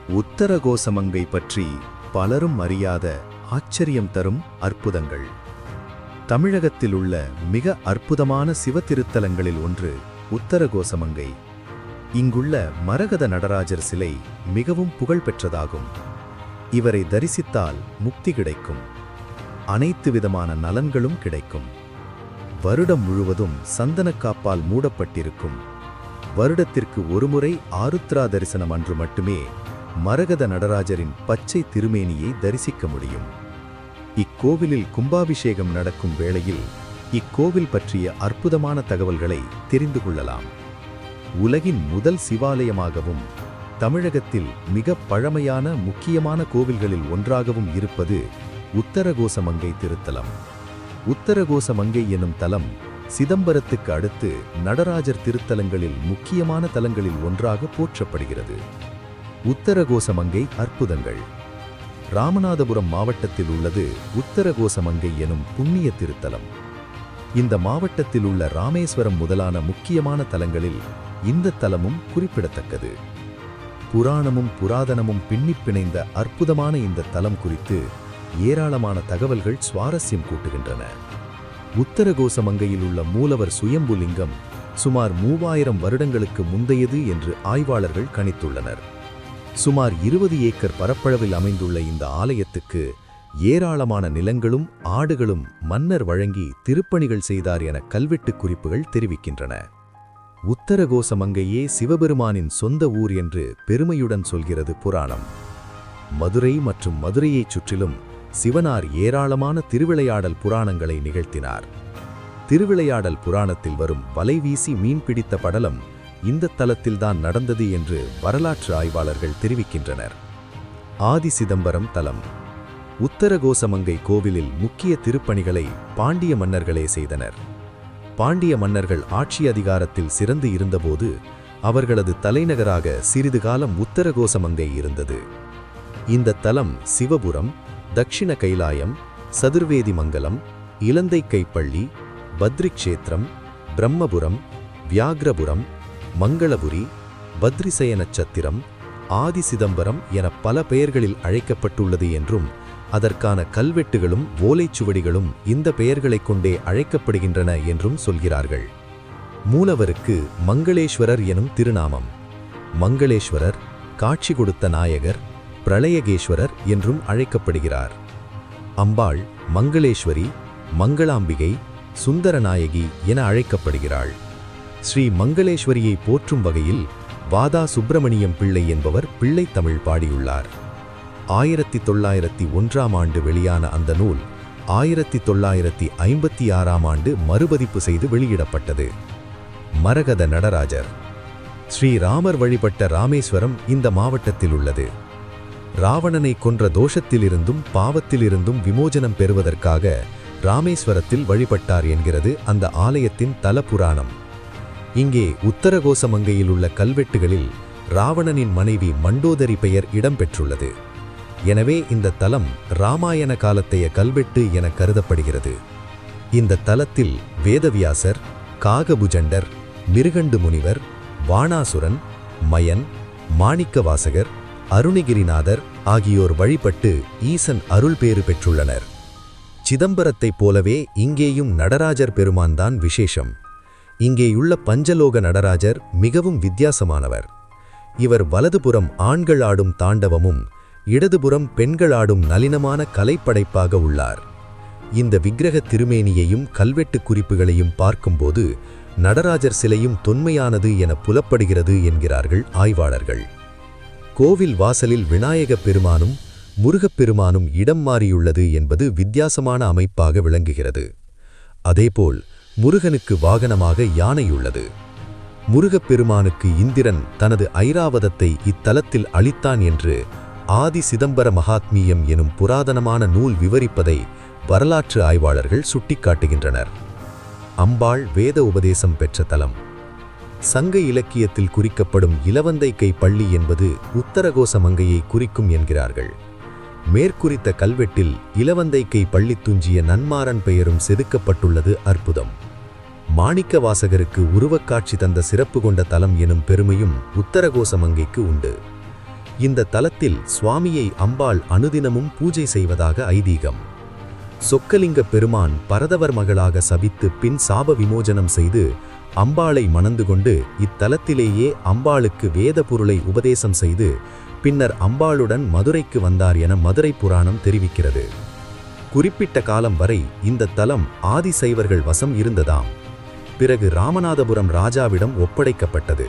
உத்தரகோசமங்கை பற்றி பலரும் அறியாத ஆச்சரியம் தரும் அற்புதங்கள். தமிழகத்தில் உள்ள மிக அற்புதமான சிவத்திருத்தலங்களில் ஒன்று உத்தரகோசமங்கை. இங்குள்ள மரகத நடராஜர் சிலை மிகவும் புகழ்பெற்றதாகும். இவரை தரிசித்தால் முக்தி கிடைக்கும், அனைத்து விதமான நலன்களும் கிடைக்கும். வருடம் முழுவதும் சந்தனக்காப்பால் மூடப்பட்டிருக்கும். வருடத்திற்கு ஒருமுறை ஆருத்ரா தரிசனம் அன்று மட்டுமே மரகத நடராஜரின் பச்சை திருமேனியை தரிசிக்க முடியும். இக்கோவிலில் கும்பாபிஷேகம் நடக்கும் வேளையில் இக்கோவில் பற்றிய அற்புதமான தகவல்களை தெரிந்து கொள்ளலாம். உலகின் முதல் சிவாலயமாகவும் தமிழகத்தில் மிக பழமையான முக்கியமான கோவில்களில் ஒன்றாகவும் இருப்பது உத்தரகோசமங்கை திருத்தலம். உத்தரகோசமங்கை எனும் தலம் சிதம்பரத்துக்கு அடுத்து நடராஜர் திருத்தலங்களில் முக்கியமான தலங்களில் ஒன்றாக போற்றப்படுகிறது. உத்தரகோசமங்கை அற்புதங்கள். ராமநாதபுரம் மாவட்டத்தில் உள்ளது உத்தரகோசமங்கை எனும் புண்ணிய திருத்தலம். இந்த மாவட்டத்தில் உள்ள ராமேஸ்வரம் முதலான முக்கியமான தலங்களில் இந்த தலமும் குறிப்பிடத்தக்கது. புராணமும் புராதனமும் பின்னிப் பிணைந்த அற்புதமான இந்த தலம் குறித்து ஏராளமான தகவல்கள் சுவாரஸ்யம் கூட்டுகின்றன. உத்தரகோசமங்கையில் உள்ள மூலவர் சுயம்புலிங்கம் சுமார் 3000 வருடங்களுக்கு முந்தையது என்று ஆய்வாளர்கள் கணித்துள்ளனர். சுமார் 20 ஏக்கர் பரப்பளவில் அமைந்துள்ள இந்த ஆலயத்துக்கு ஏராளமான நிலங்களும் ஆடுகளும் மன்னர் வழங்கி திருப்பணிகள் செய்தார் என கல்வெட்டு குறிப்புகள் தெரிவிக்கின்றன. உத்தரகோசமங்கையே சிவபெருமானின் சொந்த ஊர் என்று பெருமையுடன் சொல்கிறது புராணம். மதுரை மற்றும் மதுரையைச் சுற்றிலும் சிவனார் ஏராளமான திருவிளையாடல் புராணங்களை நிகழ்த்தினார். திருவிளையாடல் புராணத்தில் வரும் வலை வீசி மீன் பிடித்த படலம் இந்த தலத்தில்தான் நடந்தது என்று வரலாற்று ஆய்வாளர்கள் தெரிவிக்கின்றனர். ஆதி சிதம்பரம் தலம். உத்தரகோசமங்கை கோவிலில் முக்கிய திருப்பணிகளை பாண்டிய மன்னர்களே செய்தனர். பாண்டிய மன்னர்கள் ஆட்சி அதிகாரத்தில் சிறந்து இருந்தபோது அவர்களது தலைநகராக சிறிது காலம் உத்தரகோசமங்கை இருந்தது. இந்த தலம் சிவபுரம், தக்ஷிண கைலாயம், சதுர்வேதி மங்கலம், இலந்தை கைப்பள்ளி, பத்ரிக்ஷேத்திரம், பிரம்மபுரம், வியாக்ரபுரம், மங்களபுரி, பத்ரிசய நட்சத்திரம், ஆதி சிதம்பரம் என பல பெயர்களில் அழைக்கப்பட்டுள்ளது என்றும் அதற்கான கல்வெட்டுகளும் ஓலைச்சுவடிகளும் இந்த பெயர்களைக் கொண்டே அழைக்கப்படுகின்றன என்றும் சொல்கிறார்கள். மூலவருக்கு மங்களேஸ்வரர் எனும் திருநாமம். மங்களேஸ்வரர், காட்சி கொடுத்த நாயகர், பிரளயகேஸ்வரர் என்றும் அழைக்கப்படுகிறார். அம்பாள் மங்களேஸ்வரி, மங்களாம்பிகை, சுந்தரநாயகி என அழைக்கப்படுகிறாள். ஸ்ரீ மங்களேஸ்வரியை போற்றும் வகையில் வாதா சுப்பிரமணியம் பிள்ளை என்பவர் பிள்ளைத்தமிழ் பாடியுள்ளார். 1901ஆம் ஆண்டு வெளியான அந்த நூல் 1956ஆம் ஆண்டு மறுபதிப்பு செய்து வெளியிடப்பட்டது. மரகத நடராஜர். ஸ்ரீராமர் வழிபட்ட ராமேஸ்வரம் இந்த மாவட்டத்தில் உள்ளது. ராவணனை கொன்ற தோஷத்திலிருந்தும் பாவத்திலிருந்தும் விமோசனம் பெறுவதற்காக ராமேஸ்வரத்தில் வழிபட்டார் என்கிறது அந்த ஆலயத்தின் தல புராணம். இங்கே உத்தரகோசமங்கையில் உள்ள கல்வெட்டுகளில் ராவணனின் மனைவி மண்டோதரி பெயர் இடம்பெற்றுள்ளது. எனவே இந்த தலம் இராமாயண காலத்தைய கல்வெட்டு என கருதப்படுகிறது. இந்த தலத்தில் வேதவியாசர், காகபுஜண்டர், மிருகண்டு முனிவர், வாணாசுரன், மயன், மாணிக்கவாசகர், அருணகிரிநாதர் ஆகியோர் வழிபட்டு ஈசன் அருள் பேறு பெற்றுள்ளனர். சிதம்பரத்தைப் போலவே இங்கேயும் நடராஜர் பெருமான்தான் விசேஷம். இங்கேயுள்ள பஞ்சலோக நடராஜர் மிகவும் வித்தியாசமானவர். இவர் வலதுபுறம் ஆண்கள் ஆடும் தாண்டவமும் இடதுபுறம் பெண்கள் ஆடும் நளினமான கலைப்படைப்பாக உள்ளார். இந்த விக்கிரக திருமேனியையும் கல்வெட்டு குறிப்புகளையும் பார்க்கும்போது நடராஜர் சிலையும் தொன்மையானது என புலப்படுகிறது என்கிறார்கள் ஆய்வாளர்கள். கோவில் வாசலில் விநாயகப் பெருமானும் முருகப்பெருமானும் இடம் மாறியுள்ளது என்பது வித்தியாசமான அமைப்பாக விளங்குகிறது. அதேபோல் முருகனுக்கு வாகனமாக யானையுள்ளது. முருகப்பெருமானுக்கு இந்திரன் தனது ஐராவதத்தை இத்தலத்தில் அளித்தான் என்று ஆதி சிதம்பர மகாத்மியம் எனும் புராதனமான நூல் விவரிப்பதை வரலாற்று ஆய்வாளர்கள் சுட்டிக்காட்டுகின்றனர். அம்பாள் வேத உபதேசம் பெற்ற தலம். சங்க இலக்கியத்தில் குறிக்கப்படும் இலவந்தை கை பள்ளி என்பது உத்தரகோசமங்கையை குறிக்கும் என்கிறார்கள். மேற்குறித்த கல்வெட்டில் இலவந்தை கை பள்ளி துஞ்சிய நன்மாறன் பெயரும் செதுக்கப்பட்டுள்ளது அற்புதம். மாணிக்கவாசகருக்கு உருவக்காட்சி தந்த சிறப்பு கொண்ட தலம் எனும் பெருமையும் உத்தரகோசமங்கைக்கு உண்டு. இந்த தலத்தில் சுவாமியை அம்பாள் அனுதினமும் பூஜை செய்வதாக ஐதீகம். சொக்கலிங்க பெருமான் பரதவர் மகளாக சபித்து பின் சாப விமோசனம் செய்து அம்பாளை மணந்து கொண்டு இத்தலத்திலேயே அம்பாளுக்கு வேத பொருளை உபதேசம் செய்து பின்னர் அம்பாளுடன் மதுரைக்கு வந்தார் என மதுரை புராணம் தெரிவிக்கிறது. குறிப்பிட்ட காலம் வரை இந்த தலம் ஆதிசைவர்கள் வசம் இருந்ததாம். பிறகு ராமநாதபுரம் ராஜாவிடம் ஒப்படைக்கப்பட்டது.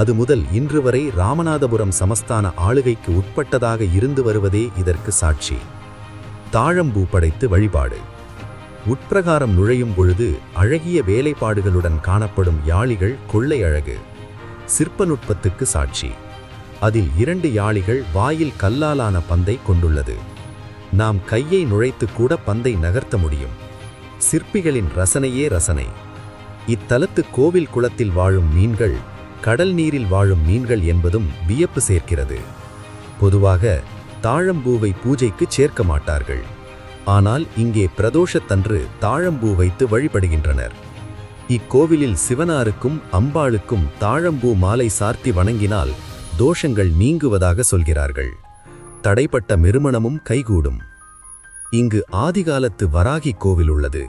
அது முதல் இன்று வரை ராமநாதபுரம் சமஸ்தான ஆளுகைக்கு உட்பட்டதாக இருந்து வருவதே இதற்கு சாட்சி. தாழம்பூ படைத்து வழிபாடு. உட்பிரகாரம் நுழையும் பொழுது அழகிய வேலைப்பாடுகளுடன் காணப்படும் யாளிகள் கொள்ளை அழகு, சிற்பநுட்பத்துக்கு சாட்சி. அதில் 2 யாளிகள் வாயில் கல்லாலான பந்தை கொண்டுள்ளது. நாம் கையை நுழைத்து கூட பந்தை நகர்த்த முடியும். சிற்பிகளின் ரசனையே ரசனை. இத்தலத்து கோவில் குளத்தில் வாழும் மீன்கள் கடல் நீரில் வாழும் மீன்கள் என்பதும் வியப்பு சேர்க்கிறது. பொதுவாக தாழம்பூவை பூஜைக்கு சேர்க்க மாட்டார்கள். ஆனால் இங்கே பிரதோஷத்தன்று தாழம்பூ வைத்து வழிபடுகின்றனர். இக்கோவிலில் சிவனாருக்கும் அம்பாளுக்கும் தாழம்பூ மாலை சார்த்தி வணங்கினால் தோஷங்கள் நீங்குவதாக சொல்கிறார்கள். தடைப்பட்ட மிருமணமும் கைகூடும். இங்கு ஆதிகாலத்து வராகி கோவில் உள்ளது.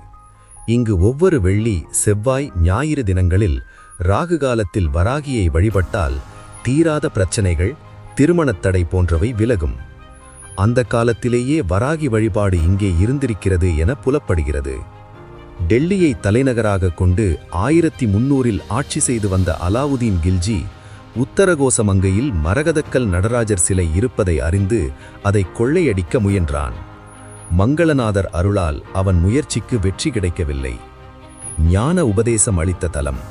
இங்கு ஒவ்வொரு வெள்ளி, செவ்வாய், ஞாயிறு தினங்களில் ராகு காலத்தில் வராகியை வழிபட்டால் தீராத பிரச்சனைகள், திருமணத் தடை போன்றவை விலகும். அந்த காலத்திலேயே வராகி வழிபாடு இங்கே இருந்திருக்கிறது என புலப்படுகிறது. டெல்லியை தலைநகராக கொண்டு 1300இல் ஆட்சி செய்து வந்த அலாவுதீன் கில்ஜி உத்தரகோசமங்கையில் மரகதக்கல் நடராஜர் சிலை இருப்பதை அறிந்து அதை கொள்ளையடிக்க முயன்றான். மங்களநாதர் அருளால் அவன் முயற்சிக்கு வெற்றி கிடைக்கவில்லை. ஞான உபதேசம் அளித்த தலம்.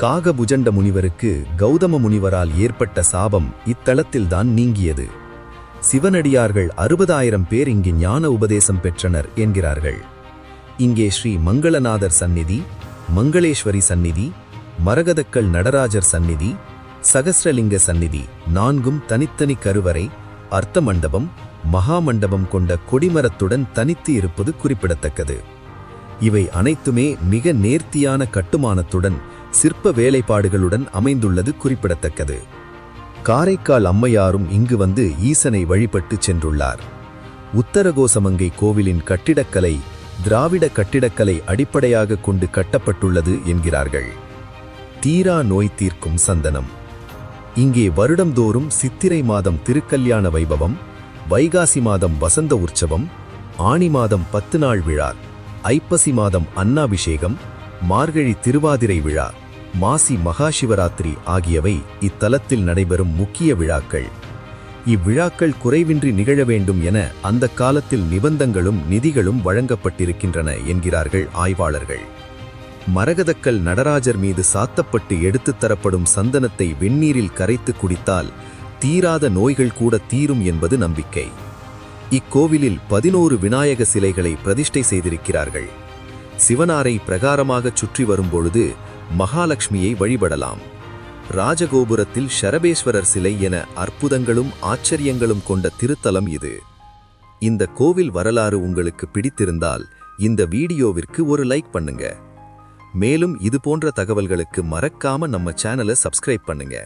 காகபுஜண்ட முனிவருக்கு கௌதம முனிவரால் ஏற்பட்ட சாபம் இத்தலத்தில்தான் நீங்கியது. சிவனடியார்கள் 60,000 பேர் இங்கு ஞான உபதேசம் பெற்றனர் என்கிறார்கள். இங்கே ஸ்ரீ மங்களநாதர் சந்நிதி, மங்களேஸ்வரி சந்நிதி, மரகதக்கல் நடராஜர் சந்நிதி, சகஸ்ரலிங்க சந்நிதி 4ம் தனித்தனி கருவறை, அர்த்த மண்டபம், மகாமண்டபம் கொண்ட கொடிமரத்துடன் தனித்து இருப்பது குறிப்பிடத்தக்கது. இவை அனைத்துமே மிக நேர்த்தியான கட்டுமானத்துடன் சிற்ப வேலைப்பாடுகளுடன் அமைந்துள்ளது குறிப்பிடத்தக்கது. காரைக்கால் அம்மையாரும் இங்கு வந்து ஈசனை வழிபட்டு சென்றுள்ளார். உத்தரகோசமங்கை கோவிலின் கட்டிடக்கலை திராவிட கட்டிடக்கலை அடிப்படையாக கொண்டு கட்டப்பட்டுள்ளது என்கிறார்கள். தீரா நோய் தீர்க்கும் சந்தனம். இங்கே வருடந்தோறும் சித்திரை மாதம் திருக்கல்யாண வைபவம், வைகாசி மாதம் வசந்த உற்சவம், ஆனி மாதம் 10 நாள் விழா, ஐப்பசி மாதம் அன்னாபிஷேகம், மார்கழி திருவாதிரை விழா, மாசி மகாசிவராத்திரி ஆகியவை இத்தலத்தில் நடைபெறும் முக்கிய விழாக்கள். இவ்விழாக்கள் குறைவின்றி நிகழ வேண்டும் என அந்த காலத்தில் நிபந்தங்களும் நிதிகளும் வழங்கப்பட்டிருக்கின்றன என்கிறார்கள் ஆய்வாளர்கள். மரகதக்கல் நடராஜர் மீது சாத்தப்பட்டு எடுத்துத் தரப்படும் சந்தனத்தை வெந்நீரில் கரைத்து குடித்தால் தீராத நோய்கள் கூட தீரும் என்பது நம்பிக்கை. இக்கோவிலில் 11 விநாயக சிலைகளை பிரதிஷ்டை செய்திருக்கிறார்கள். சிவனாரை பிரகாரமாகச் சுற்றி வரும்பொழுது மகாலட்சுமியை வழிபடலாம். ராஜகோபுரத்தில் ஷரபேஸ்வரர் சிலை என அற்புதங்களும் ஆச்சரியங்களும் கொண்ட திருத்தலம் இது. இந்த கோவில் வரலாறு உங்களுக்கு பிடித்திருந்தால் இந்த வீடியோவிற்கு ஒரு லைக் பண்ணுங்க. மேலும் இது போன்ற தகவல்களுக்கு மறக்காம நம்ம சேனலை சப்ஸ்கிரைப் பண்ணுங்க.